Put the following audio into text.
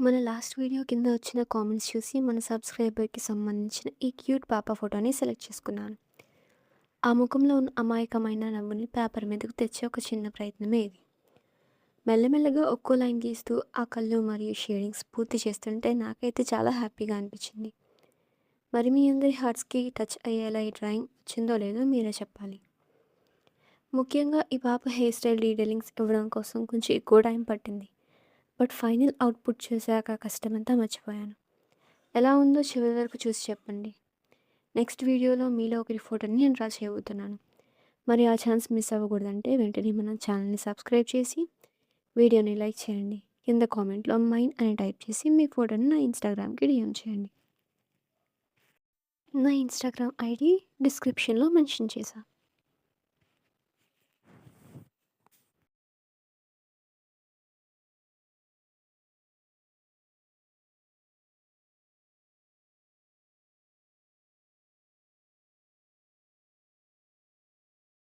మన last video కింద వచ్చిన కామెంట్స్ చూసి మన సబ్స్క్రైబర్‌కి సంబంధించిన ఈ క్యూట్ పాప ఫోటోని సెలెక్ట్ చేసుకున్నాను. ఆ ముఖంలో ఉన్న అమాయకమైన నవ్వుని పేపర్ మీదకు తెచ్చే ఒక చిన్న ప్రయత్నమే ఇది. మెల్లమెల్లగా ఒక్కో లైన్ గీస్తూ ఆ కళ్ళు మరియు షేడింగ్స్ పూర్తి చేస్తుంటే నాకైతే చాలా హ్యాపీగా అనిపించింది. మరి మీ అందరి హార్ట్స్‌కి టచ్ అయ్యేలా ఈ డ్రాయింగ్ వచ్చిందో లేదో మీరే చెప్పాలి. ముఖ్యంగా ఈ పాప హెయిర్ స్టైల్ డీటెయిలింగ్స్ ఇవ్వడం కోసం కొంచెం ఎక్కువ టైం పట్టింది. బట్ ఫైనల్ అవుట్‌పుట్ చూసాక కష్టమంతా మర్చిపోయాను. ఎలా ఉందో చివరి వరకు చూసి చెప్పండి. నెక్స్ట్ వీడియోలో మీలో ఒకరి ఫోటోని నేను డ్రా చేయబోతున్నాను. మరి ఆ ఛాన్స్ మిస్ అవ్వకూడదంటే వెంటనే మన ఛానల్‌ని సబ్స్క్రైబ్ చేసి, వీడియోని లైక్ చేయండి. కింద కామెంట్‌లో మైన్ అని టైప్ చేసి మీ ఫోటోని నా ఇన్‌స్టాగ్రామ్‌కి డీఎం చేయండి. నా ఇన్‌స్టాగ్రామ్ ఐడీ డిస్క్రిప్షన్‌లో మెన్షన్ చేశా.